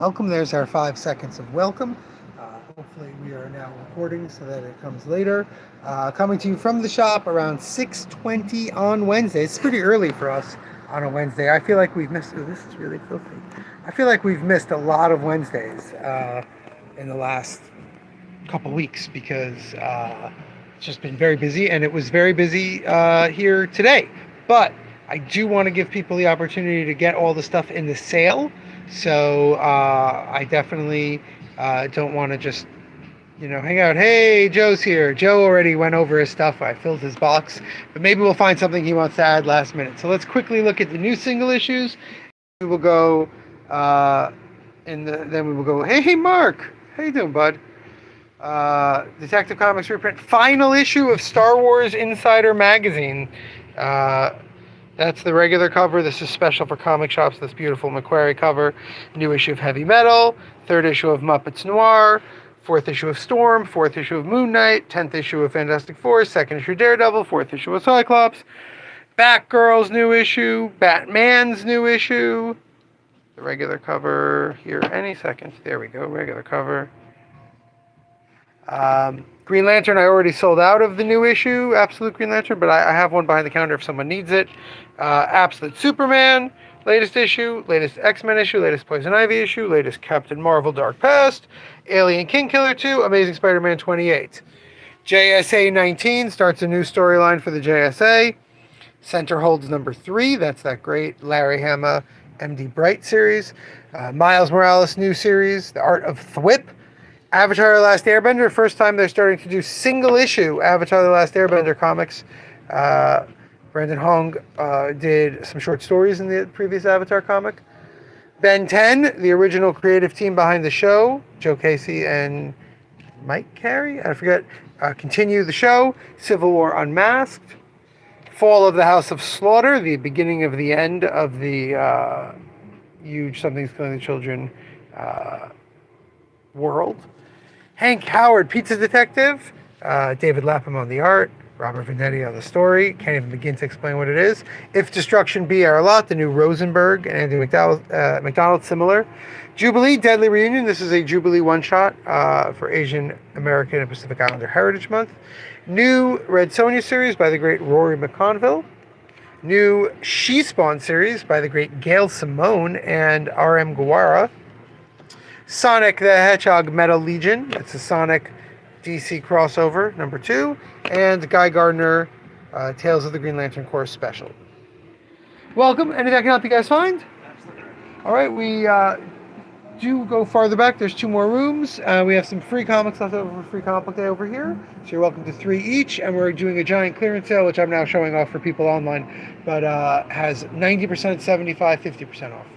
Welcome. There's our 5 seconds of welcome. Hopefully we are now recording so that it comes later. Coming to you from the shop around 6:20 on Wednesday. It's pretty early for us on a Wednesday. I feel like we've missed. Oh, this is really filthy. I feel like we've missed a lot of Wednesdays in the last couple weeks because it's just been very busy, and it was very busy here today. But I do want to give people the opportunity to get all the stuff in the sale. So I definitely don't want to just, hang out. Hey, Joe's here. Joe already went over his stuff. I filled his box, but maybe we'll find something he wants to add last minute. So let's quickly look at the new single issues. We will go, then we will go. Hey, Mark. How you doing, bud? Detective Comics reprint, final issue of Star Wars Insider magazine. That's the regular cover. This is special for comic shops. This beautiful Macquarie cover. New issue of Heavy Metal. Third issue of Muppets Noir. Fourth issue of Storm. Fourth issue of Moon Knight. 10th issue of Fantastic Four. Second issue of Daredevil. Fourth issue of Cyclops. Batgirl's new issue. Batman's new issue. The regular cover here any second. There we go. Regular cover. Green Lantern, I already sold out of the new issue, Absolute Green Lantern, but I have one behind the counter if someone needs it. Absolute Superman, latest issue, latest X-Men issue, latest Poison Ivy issue, latest Captain Marvel Dark Past, Alien Kingkiller 2, Amazing Spider-Man 28. JSA 19 starts a new storyline for the JSA. Center Holds number 3, that's that great Larry Hama MD Bright series. Miles Morales new series, The Art of Thwip. Avatar: The Last Airbender, first time they're starting to do single issue Avatar: The Last Airbender comics. Brandon Hong did some short stories in the previous Avatar comic. Ben 10, the original creative team behind the show, Joe Casey and Mike Carey, I forget, continue the show. Civil War Unmasked. Fall of the House of Slaughter, the beginning of the end of the huge Something's Killing the Children world. Hank Howard, Pizza Detective. David Lapham on the art. Robert Venditti on the story. Can't even begin to explain what it is. If Destruction Be Our Lot, the new Rosenberg and Andy McDonald similar. Jubilee, Deadly Reunion. This is a Jubilee one-shot for Asian American and Pacific Islander Heritage Month. New Red Sonja series by the great Rory McConville. New She Spawn series by the great Gail Simone and R.M. Guevara. Sonic the Hedgehog Metal Legion. That's a Sonic DC crossover, number 2. And Guy Gardner, Tales of the Green Lantern Corps special. Welcome. Anything I can help you guys find? Absolutely. All right, we do go farther back. There's 2 more rooms. We have some free comics left over for Free Comic Book Day over here. So you're welcome to 3 each. And we're doing a giant clearance sale, which I'm now showing off for people online, but has 90%, 75, 50% off.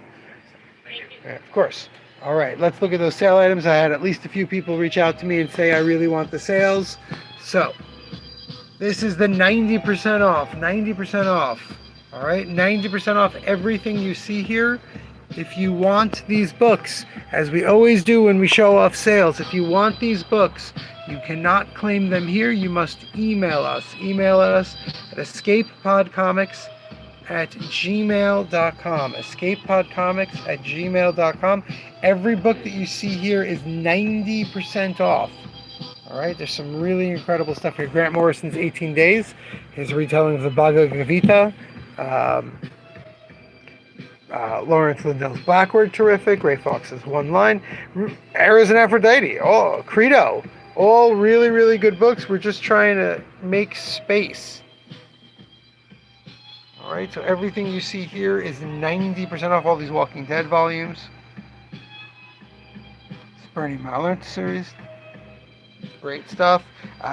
Thank you. Yeah, of course. All right, let's look at those sale items. I had at least a few people reach out to me and say, I really want the sales. So, this is the 90% off. 90% off. All right, 90% off everything you see here. If you want these books, as we always do when we show off sales, if you want these books, you cannot claim them here. You must email us. Email us at escapepodcomics@gmail.com. escapepodcomics@gmail.com. Every book that you see here is 90% off. All right, there's some really incredible stuff here. Grant Morrison's 18 Days, his retelling of the Bhagavad Gita. Lawrence Lindell's Blackward, terrific. Ray Fox's One Line. Eros and Aphrodite, Credo. All really, really good books. We're just trying to make space. All right, so everything you see here is 90% off. All these Walking Dead volumes. It's Bernie Mallard series. Great stuff.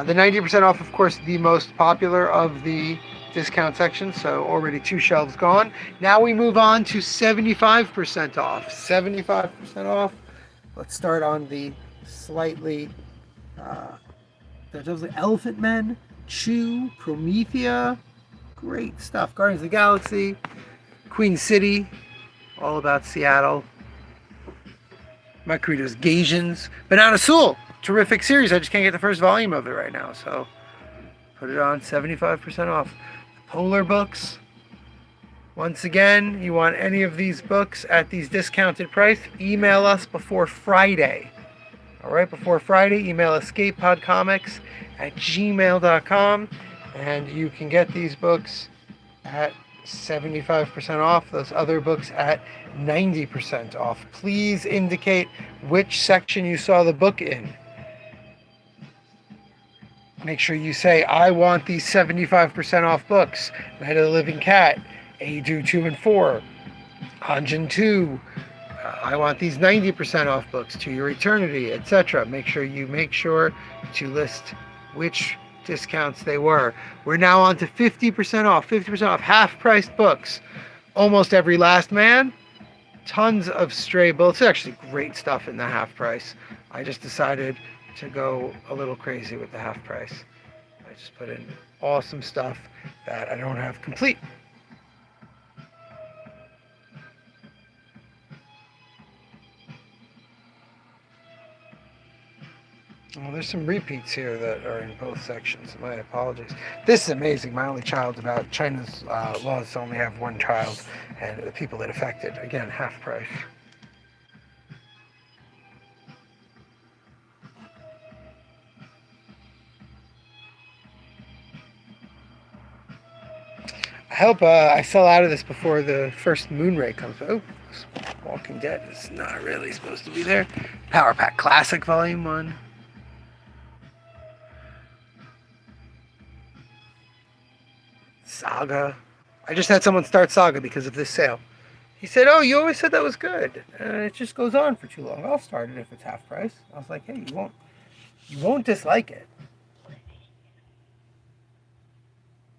The 90% off, of course, the most popular of the discount section. So already 2 shelves gone. Now we move on to 75% off. 75% off. Let's start on the slightly... there's the Elephant Men, Chew, Promethea. Great stuff. Guardians of the Galaxy, Queen City, all about Seattle. My Credo's Gasians. Banana Soul, terrific series. I just can't get the first volume of it right now, so put it on 75% off. Polar Books, Once again, you want any of these books at these discounted price, email us before Friday. All right, before Friday, email escapepodcomics@gmail.com, and you can get these books at 75% off, those other books at 90% off. Please indicate which section you saw the book in. Make sure you say, I want these 75% off books. Night of the Living Cat, Adu 2 and 4, Hanjin 2. I want these 90% off books, To Your Eternity, etc. Make sure to list which discounts they were. We're now on to 50% off, half-priced books. Almost every Last Man, tons of stray books. It's actually great stuff in the half price. I just decided to go a little crazy with the half price. I just put in awesome stuff that I don't have complete. Well, there's some repeats here that are in both sections. My apologies. This is amazing. My only child, about China's laws to only have one child, and the people it affected. Again, half price. I hope I sell out of this before the first Moonray comes. Oh, Walking Dead is not really supposed to be there. Power Pack Classic Volume 1. Saga. I just had someone start Saga because of this sale. He said, oh, you always said that was good. It just goes on for too long. I'll start it if it's half price. I was like, hey, you won't dislike it.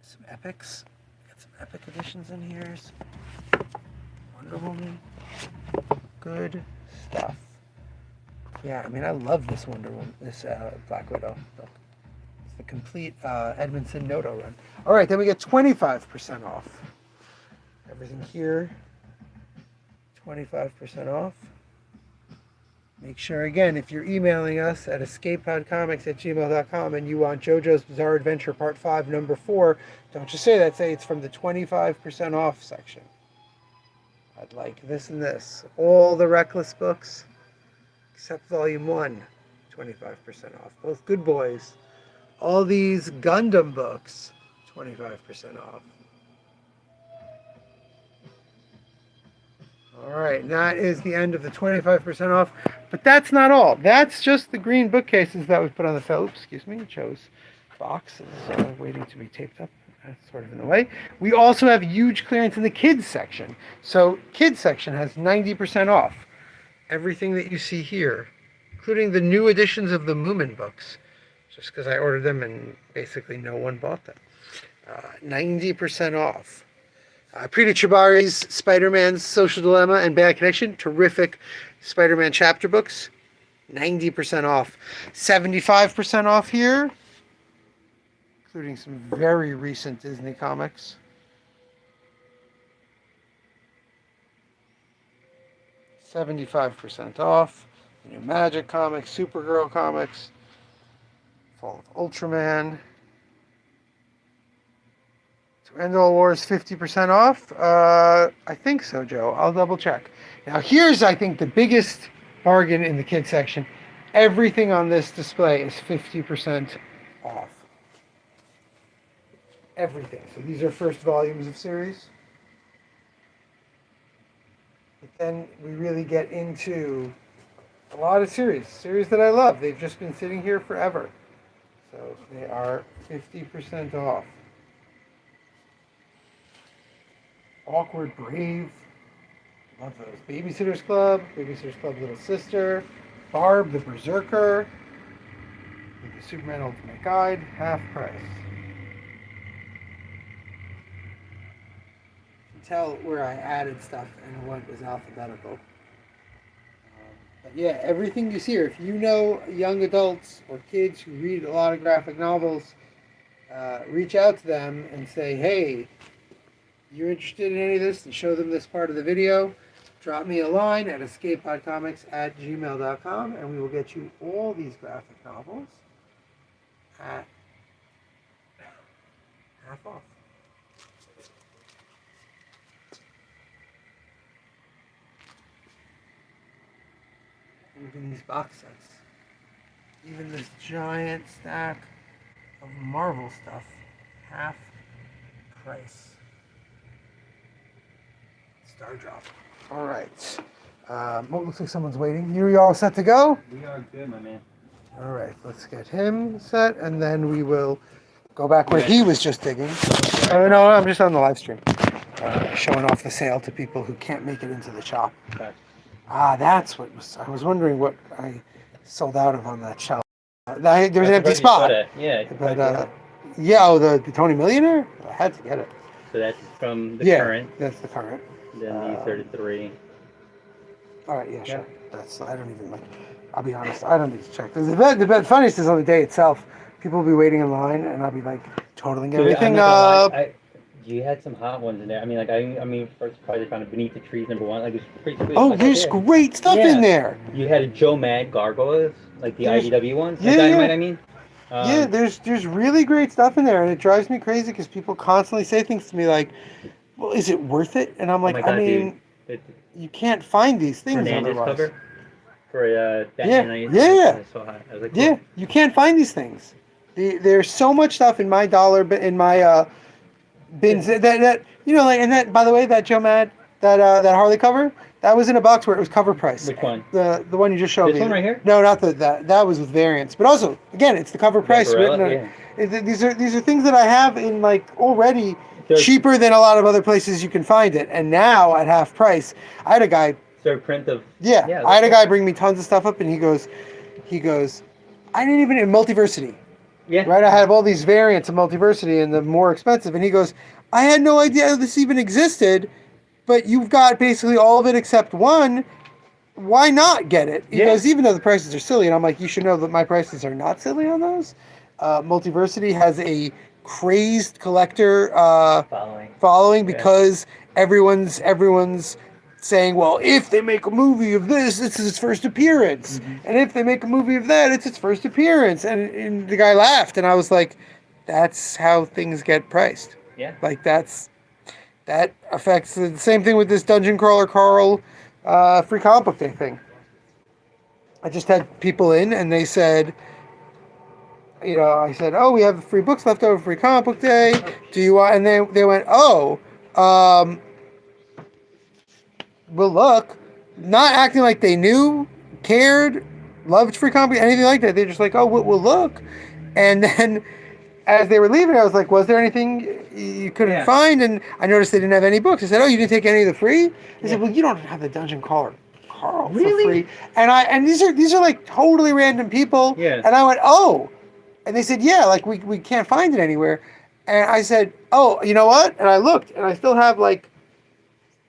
Some epics. Got some epic editions in here. Wonder Woman. Good stuff. Yeah, I mean, I love this Wonder Woman, this Black Widow book. It's the complete Edmondson Noto run. All right, then we get 25% off. Everything here, 25% off. Make sure, again, if you're emailing us at escapepodcomics@gmail.com and you want JoJo's Bizarre Adventure Part 5, Number 4, don't just say that. Say it's from the 25% off section. I'd like this and this. All the Reckless books, except Volume 1, 25% off. Both Good Boys. All these Gundam books, 25% off. All right, that is the end of the 25% off. But that's not all. That's just the green bookcases that we put on the sale. Oops, excuse me. Joe's box is waiting to be taped up. That's sort of in the way. We also have huge clearance in the kids section. So kids section has 90% off. Everything that you see here, including the new editions of the Moomin books, just because I ordered them and basically no one bought them. 90% off. Preeta Chibari's Spider-Man's Social Dilemma and Bad Connection, terrific Spider-Man chapter books, 90% off. 75% off here, including some very recent Disney comics. $75 off. New Magic comics, Supergirl comics, Fall of Ultraman. To End All Wars, 50% off. I think so, Joe. I'll double check. Now here's, I think, the biggest bargain in the kids section. Everything on this display is 50% off. Everything. So these are first volumes of series. But then we really get into a lot of series that I love. They've just been sitting here forever. So they are 50% off. Awkward Brave. Love those. Babysitter's Club Little Sister, Barb the Berserker, the Superman Ultimate Guide, half price. You can tell where I added stuff and what was alphabetical. But yeah, everything you see here, if you know young adults or kids who read a lot of graphic novels, reach out to them and say, hey, you're interested in any of this, and show them this part of the video, drop me a line at escapepodcomics@gmail.com, and we will get you all these graphic novels at half off. Even these box sets. Even this giant stack of Marvel stuff. Half price. Star Drop. All right. Looks like someone's waiting. You all set to go? We are good, my man. All right. Let's get him set, and then we will go back where he was just digging. Oh, no, I'm just on the live stream. Showing off the sale to people who can't make it into the shop. Okay. That's what was. I was wondering what I sold out of on that shelf. There was an empty spot. Yeah. But the Tony Millionaire. I had to get it. So that's from the current. That's the current. Then these are the 3. All right, yeah, sure. I don't even like. I'll be honest. I don't need to check. The funniest is on the day itself. People will be waiting in line, and I'll be like totaling everything up. You had some hot ones in there. I mean, first prize I found it Beneath the Trees #1. Like, it's pretty sweet. Oh, there's great stuff in there. You had a Joe Mad gargoyles, like the IDW ones. Yeah, Dynamite, I mean. There's really great stuff in there, and it drives me crazy because people constantly say things to me like, "Well, is it worth it?" And I'm like, God, dude, you can't find these things Fernandez otherwise. cover for Batman. Yeah. I saw it. I was like, Yeah, you can't find these things. There's so much stuff in my bins that and that, by the way, that Joe Mad, that Harley cover, that was in a box where it was cover price. Which one? The one you just showed me. This one right here? No, not that was with variants, but also again, it's the cover price written. These are things that I have in already cheaper than a lot of other places you can find it, and now at half price. I had a guy. Third print of. Yeah, I had a guy bring me tons of stuff up, and he goes, I didn't even in Multiversity. Yeah. Right, I have all these variants of Multiversity and the more expensive, and he goes, I had no idea this even existed, but you've got basically all of it except one. Why not get it? He goes, even though the prices are silly, and I'm like, you should know that my prices are not silly on those. Multiversity has a crazed collector following because everyone's saying, well, if they make a movie of this, it's its first appearance. Mm-hmm. And if they make a movie of that, it's its first appearance. And the guy laughed, and I was like, that's how things get priced. Yeah. Like, that affects the same thing with this Dungeon Crawler Carl free comic book day thing. I just had people in, and they said, I said, oh, we have free books left over for free comic book day. Do you want? And they went, we'll look, not acting like they knew, cared, loved free comic, anything like that. They're just like, oh, we'll look. And then as they were leaving, I was like, was there anything you couldn't find? And I noticed they didn't have any books. I said, oh, you didn't take any of the free? They said, well, you don't have the Dungeon Crawler Carl for free. And these are like totally random people. Yeah. And I went, oh. And they said, yeah, like we can't find it anywhere. And I said, oh, you know what? And I looked, and I still have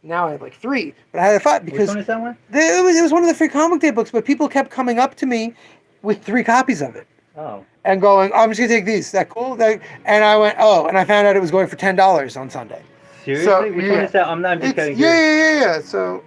now I have 3, but I had 5 because which one is that one? It was one of the free comic day books, but people kept coming up to me with 3 copies of it. Oh. And going, oh, I'm just gonna take these. Is that cool? And I went, oh, and I found out it was going for $10 on Sunday. Seriously? So, which one is that? I'm just getting. Yeah. So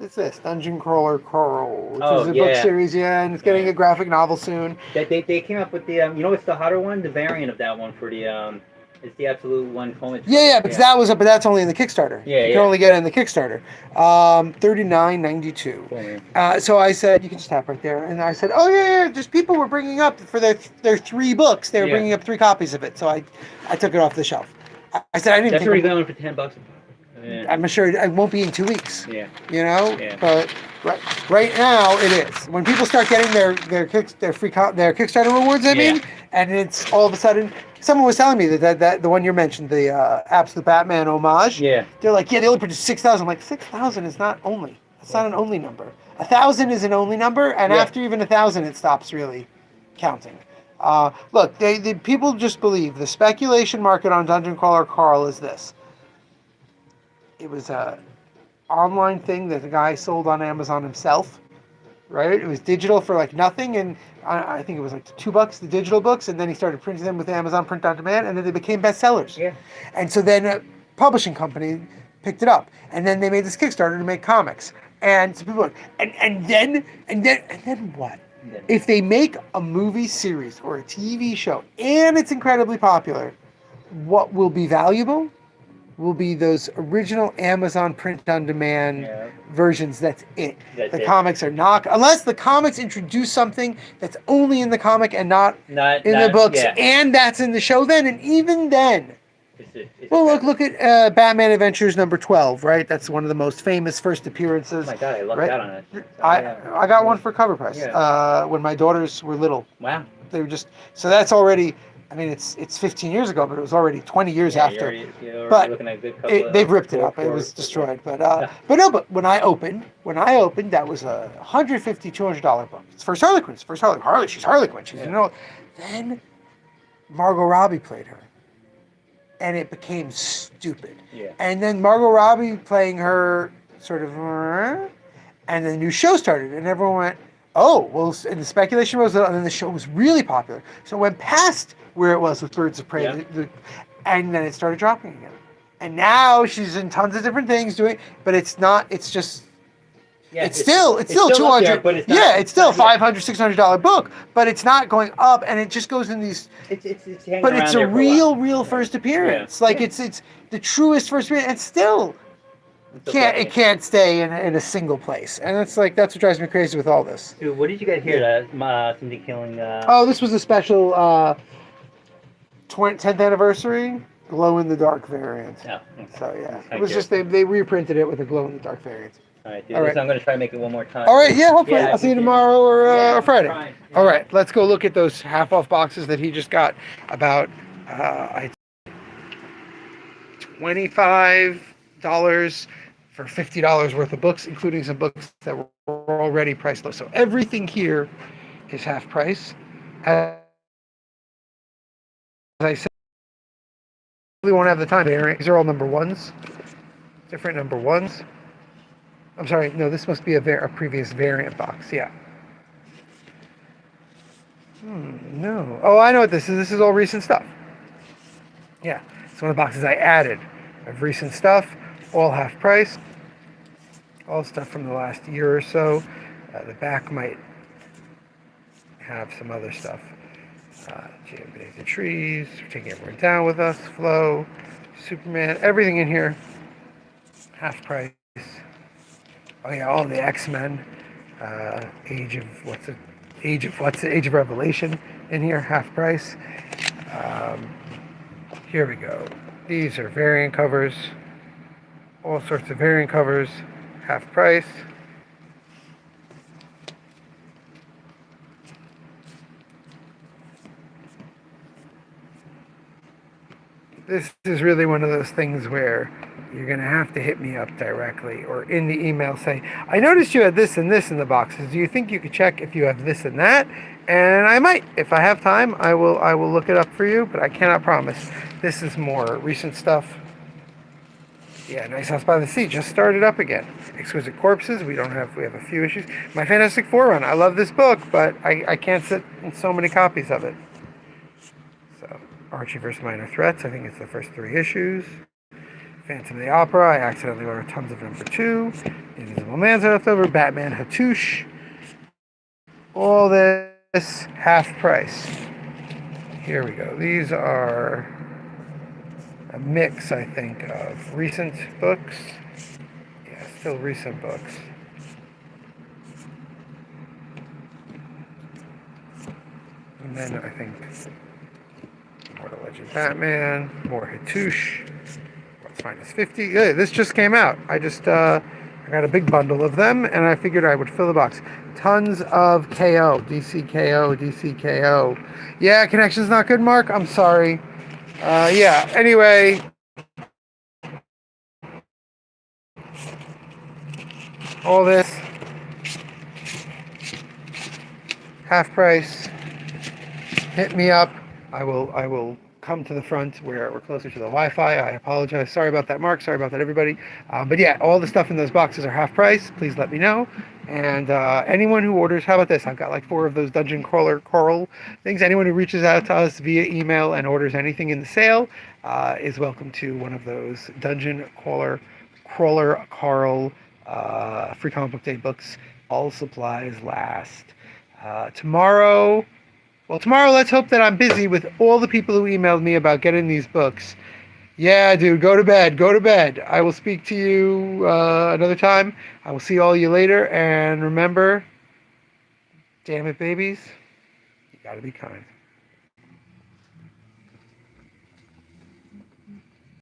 it's this Dungeon Crawler Carl, which is a book series, and it's getting a graphic novel soon. They came up with the what's the hotter one? The variant of that one for the it's the absolute one comic. Yeah, because that was but that's only in the Kickstarter. Yeah, you can only get it in the Kickstarter. $39.92. So I said, you can just tap right there, and I said, oh yeah, just people were bringing up for their 3 books. They were bringing up 3 copies of it, so I took it off the shelf. I said I didn't. That's already going for $10. Yeah. I'm sure it won't be in 2 weeks. Yeah. Yeah. But right now it is. When people start getting their Kickstarter rewards, and it's all of a sudden. Someone was telling me that the one you mentioned, the Absolute Batman homage. Yeah. They're like, they only produced 6,000. I'm like, 6,000 is not only. It's not an only number. 1,000 is an only number, and after even 1,000, it stops really counting. Look, the people just believe the speculation market on Dungeon Crawler Carl is this. It was a online thing that the guy sold on Amazon himself. Right? It was digital for nothing, and I think it was $2 the digital books, and then he started printing them with Amazon Print on Demand, and then they became bestsellers. Yeah. And so then a publishing company picked it up, and then they made this Kickstarter to make comics, and so people and then what? If they make a movie series or a TV show and it's incredibly popular, what will be valuable? will be those original Amazon print-on-demand Yeah. versions. That's it. That's The it. comics are not, unless the comics introduce something that's only in the comic and not Not in the books, Yeah. and that's in the show then, and even then. It's Well, look at Batman Adventures number 12, right? That's one of the most famous first appearances. Oh my god, I lucked right? out on it. I got one for cover price Yeah. when my daughters were little. Wow. They were just, so that's already, I mean, it's 15 years ago, but it was already 20 years after. You're already But looking at a good couple they've ripped it up. It was destroyed. But but when I opened, that was a $150, $200 book. It's first Harley Quinn. It's first Harley. Harley. She's Harley Quinn. She's Then Margot Robbie played her, and it became stupid. Yeah. And then Margot Robbie playing her sort of, and then the new show started, and everyone went, oh, well, and the speculation was, and then the show was really popular. So it went past where it was with Birds of Prey, and then it started dropping again. And now she's in tons of different things doing, but it's not, it's just, it's still 200, there, but it's not, it's still $500, $600 book, but it's not going up, and it just goes in these, it's hanging but around it's there a for while. real first appearance. Yeah. Like it's the truest first appearance, and still, it can't stay in a single place, and that's what drives me crazy with all this. Dude, what did you get here? Somebody killing. Oh, this was a special 10th anniversary glow in the dark variant. Oh, okay. So yeah, it was just they reprinted it with a glow in the dark variant. All right, dude. All right. So I'm gonna try to make it one more time. All right, yeah, hopefully Yeah, I'll see you tomorrow or Friday. Fine. All right, let's go look at those half off boxes that he just got. About $25 for $50 worth of books, including some books that were already priced low. So everything here is half price. As I said, we won't have the time. These are all number ones, different number ones. I'm sorry, no, this must be a previous variant box. Yeah. No. Oh, I know what this is. This is all recent stuff. Yeah, it's one of the boxes I added of recent stuff, all half price. All stuff from the last year or so. The back might have some other stuff. Jam Beneath the Trees, Taking Everyone Down with Us, Flow, Superman, everything in here, half price. Oh yeah, all the X-Men, Age of Revelation in here, half price. Here we go. These are variant covers, all sorts of variant covers, half price. This is really one of those things where you're going to have to hit me up directly or in the email say, I noticed you had this and this in the boxes. Do you think you could check if you have this and that? And I might. If I have time, I will look it up for you, but I cannot promise. This is more recent stuff. Yeah, Nice House by the Sea just started up again. Exquisite Corpses, we have a few issues. My Fantastic Four run, I love this book, but I can't sit in so many copies of it. So, Archie vs. Minor Threats, I think it's the first 3 issues. Phantom of the Opera, I accidentally ordered tons of number 2. Invisible Man's Leftover, Batman Hattush. All this half price. Here we go. These are a mix, I think, of recent books. Yeah, still recent books. And then I think more The Legend Batman, more Hattush. What's Finest 50? Yeah, this just came out. I got a big bundle of them, and I figured I would fill the box. Tons of KO, DCKO. Yeah, connection's not good, Mark. I'm sorry. Yeah, anyway. All this. Half price. Hit me up. I will come to the front where we're closer to the Wi-Fi. I apologize. Sorry about that, Mark. Sorry about that, everybody. But yeah, all the stuff in those boxes are half price. Please let me know. And anyone who orders, how about this? I've got like 4 of those Dungeon Crawler Coral things. Anyone who reaches out to us via email and orders anything in the sale is welcome to one of those Dungeon Crawler Coral free comic book day books. All supplies last. Tomorrow, let's hope that I'm busy with all the people who emailed me about getting these books. Yeah, dude, go to bed. Go to bed. I will speak to you another time. I will see all you later. And remember, damn it, babies, you gotta be kind.